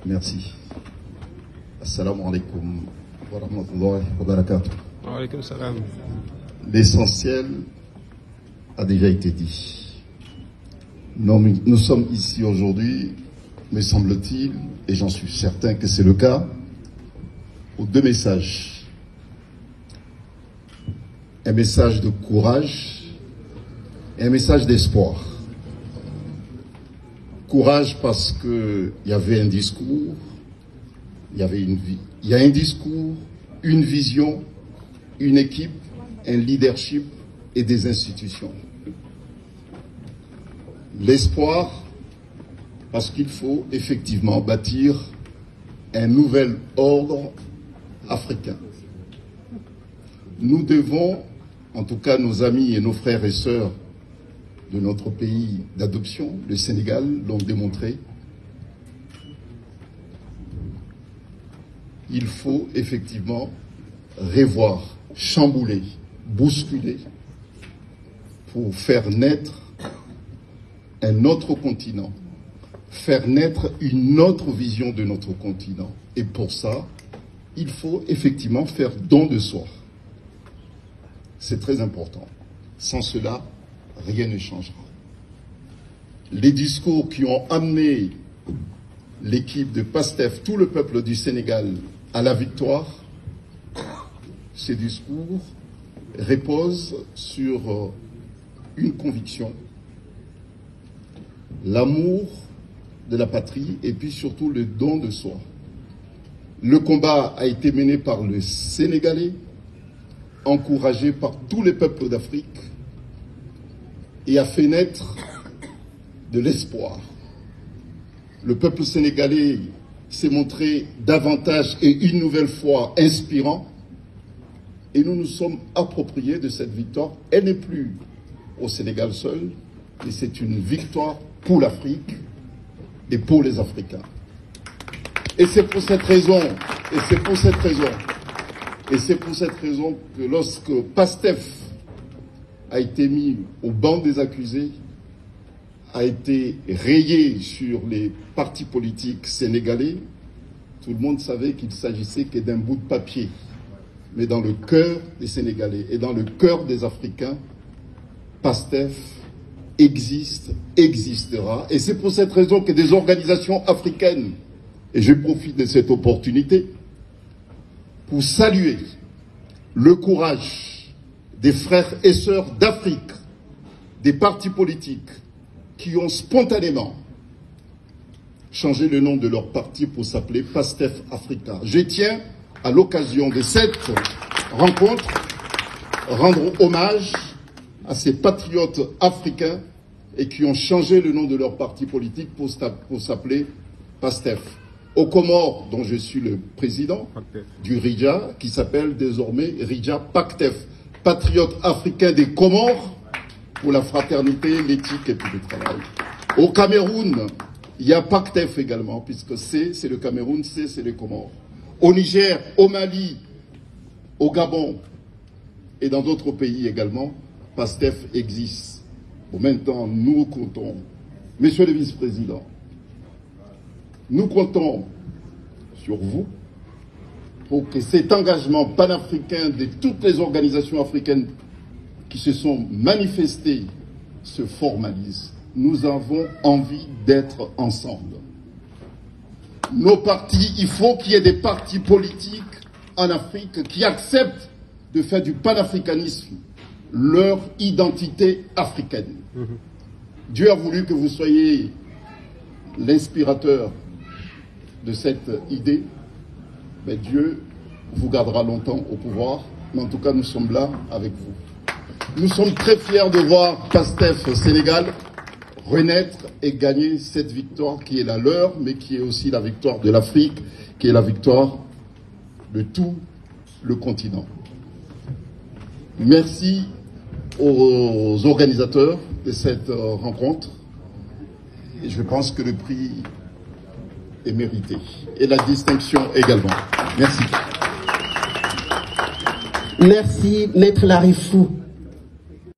Merci. Assalamu alaikum wa rahmatullahi wa barakatuh. Wa alaikum salam. L'essentiel a déjà été dit. Nous sommes ici aujourd'hui, me semble-t-il, et j'en suis certain que c'est le cas, pour deux messages. Un message de courage et un message d'espoir. Courage parce qu'il y avait un discours, il y a un discours, une vision, une équipe, un leadership et des institutions. L'espoir parce qu'il faut effectivement bâtir un nouvel ordre africain. Nous devons, en tout cas nos amis et nos frères et sœurs de notre pays d'adoption, le Sénégal, l'ont démontré. Il faut effectivement revoir, chambouler, bousculer pour faire naître un autre continent, faire naître une autre vision de notre continent. Et pour ça, il faut effectivement faire don de soi. C'est très important. Sans cela, rien ne changera. Les discours qui ont amené l'équipe de PASTEF, tout le peuple du Sénégal, à la victoire, ces discours reposent sur une conviction, l'amour de la patrie et puis surtout le don de soi. Le combat a été mené par le Sénégalais, encouragé par tous les peuples d'Afrique et a fait naître de l'espoir. Le peuple sénégalais s'est montré davantage et une nouvelle fois inspirant et nous nous sommes appropriés de cette victoire. Elle n'est plus au Sénégal seul, mais c'est une victoire pour l'Afrique et pour les Africains. Et c'est pour cette raison, que lorsque PASTEF a été mis au banc des accusés, a été rayé sur les partis politiques sénégalais, tout le monde savait qu'il s'agissait que d'un bout de papier. Mais dans le cœur des Sénégalais et dans le cœur des Africains, PASTEF existe, existera. Et c'est pour cette raison que des organisations africaines, et je profite de cette opportunité pour saluer le courage des frères et sœurs d'Afrique, des partis politiques qui ont spontanément changé le nom de leur parti pour s'appeler PASTEF Africa. Je tiens, à l'occasion de cette rencontre, rendre hommage à ces patriotes africains et qui ont changé le nom de leur parti politique pour s'appeler PASTEF. Aux Comores, dont je suis le président du RIDJA, qui s'appelle désormais RIDJA PACTEF, patriotes africains des Comores pour la fraternité, l'éthique et puis le travail. Au Cameroun, il y a PACTEF également, puisque C, c'est le Cameroun, C, c'est les Comores. Au Niger, au Mali, au Gabon et dans d'autres pays également, PASTEF existe. Bon, maintenant, nous comptons, Monsieur le Vice-président, nous comptons sur vous pour que cet engagement panafricain de toutes les organisations africaines qui se sont manifestées se formalise. Nous avons envie d'être ensemble. Nos partis, il faut qu'il y ait des partis politiques en Afrique qui acceptent de faire du panafricanisme leur identité africaine. Dieu a voulu que vous soyez l'inspirateur de cette idée, mais Dieu vous gardera longtemps au pouvoir, mais en tout cas nous sommes là avec vous. Nous sommes très fiers de voir PASTEF Sénégal renaître et gagner cette victoire qui est la leur, mais qui est aussi la victoire de l'Afrique, qui est la victoire de tout le continent. Merci aux organisateurs de cette rencontre. Et je pense que le prix est mérité. Et la distinction également. Merci. Merci, Maître Larifou.